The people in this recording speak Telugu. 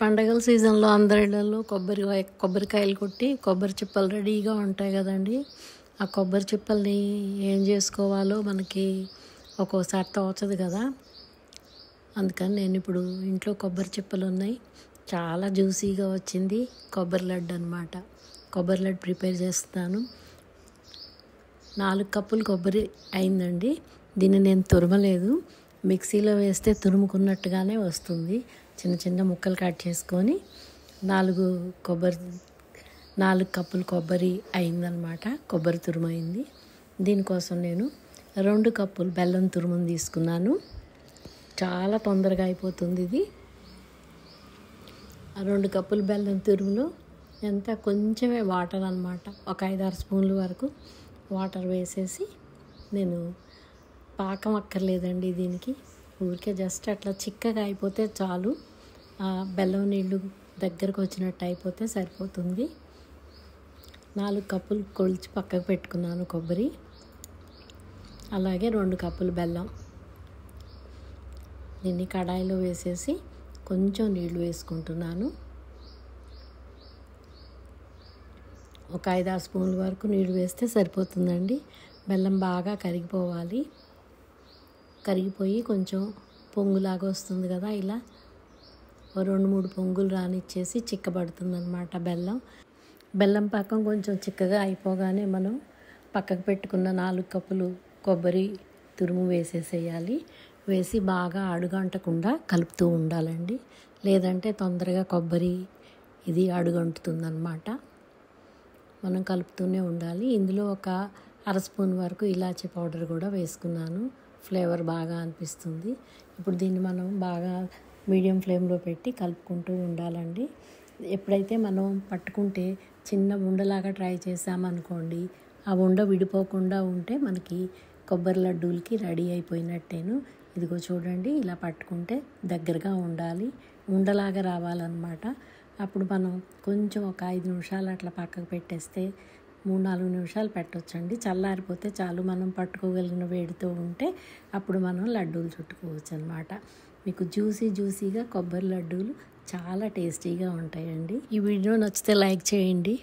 పండగల సీజన్లో అందరి ఇళ్ళల్లో కొబ్బరికాయలు కొట్టి కొబ్బరి చిప్పలు రెడీగా ఉంటాయి కదండి. ఆ కొబ్బరి చిప్పల్ని ఏం చేసుకోవాలో మనకి ఒక్కోసారి తోచదు కదా. అందుకని నేను ఇప్పుడు ఇంట్లో కొబ్బరి చిప్పలు ఉన్నాయి, చాలా జ్యూసీగా వచ్చింది. కొబ్బరి లడ్డు అనమాట. కొబ్బరి లడ్డు ప్రిపేర్ చేస్తాను. 4 కప్పులు కొబ్బరి అయిందండి. దీన్ని నేను తురమలేదు, మిక్సీలో వేస్తే తురుముకున్నట్టుగానే వస్తుంది. చిన్న చిన్న ముక్కలు కట్ చేసుకొని 4 కప్పులు కొబ్బరి అయిందనమాట. కొబ్బరి తురుము అయింది. దీనికోసం నేను 2 కప్పులు బెల్లం తురుమును తీసుకున్నాను. చాలా తొందరగా అయిపోతుంది ఇది. ఆ 2 కప్పులు బెల్లం తురుములో కొంచెమే వాటర్ అనమాట. ఒక 5-6 స్పూన్ల వరకు వాటర్ వేసేసి, నేను పాకం అక్కర్లేదండి దీనికి, ఊరికే జస్ట్ అట్లా చిక్కగా అయిపోతే చాలు. బెల్లం నీళ్ళు దగ్గరకు వచ్చినట్టు అయిపోతే సరిపోతుంది. 4 కప్పులు కొలిచి పక్కకు పెట్టుకున్నాను కొబ్బరి, అలాగే 2 కప్పులు బెల్లం. దీన్ని కడాయిలో వేసేసి కొంచెం నీళ్లు వేసుకుంటున్నాను. ఒక 5-6 స్పూన్ల వరకు నీళ్ళు వేస్తే సరిపోతుందండి. బెల్లం బాగా కరిగిపోవాలి. కరిగిపోయి కొంచెం పొంగులాగా వస్తుంది కదా, ఇలా 2-3 పొంగులు రానిచ్చేసి చిక్కబడుతుంది అనమాట బెల్లం పాకం. కొంచెం చిక్కగా అయిపోగానే మనం పక్కకు పెట్టుకున్న 4 కప్పులు కొబ్బరి తురుము వేసేసేయాలి. వేసి బాగా అడుగంటకుండా కలుపుతూ ఉండాలండి, లేదంటే తొందరగా కొబ్బరి ఇది అడుగంటుతుంది అనమాట. మనం కలుపుతూనే ఉండాలి. ఇందులో ఒక 1/2 స్పూన్ వరకు ఇలాచీ పౌడర్ కూడా వేసుకున్నాను, ఫ్లేవర్ బాగా అనిపిస్తుంది. ఇప్పుడు దీన్ని మనం బాగా మీడియం ఫ్లేమ్లో పెట్టి కలుపుకుంటూ ఉండాలండి. ఎప్పుడైతే మనం పట్టుకుంటే చిన్న ఉండలాగా ట్రై చేసామనుకోండి, ఆ ఉండ విడిపోకుండా ఉంటే మనకి కొబ్బరి లడ్డూలకి రెడీ అయిపోయినట్టేను. ఇదిగో చూడండి, ఇలా పట్టుకుంటే దగ్గరగా ఉండాలి, ఉండలాగా రావాలన్నమాట. అప్పుడు మనం కొంచెం ఒక 5 నిమిషాలు అట్లా పక్కకు పెట్టేస్తే 3-4 నిమిషాలు పెట్టొచ్చండి. చల్లారిపోతే చాలు, మనం పట్టుకోగలిగిన వేడితో ఉంటే అప్పుడు మనం లడ్డూలు చుట్టుకోవచ్చు అనమాట. మీకు జ్యూసీగా కొబ్బరి లడ్డూలు చాలా టేస్టీగా ఉంటాయండి. ఈ వీడియో నచ్చితే లైక్ చేయండి.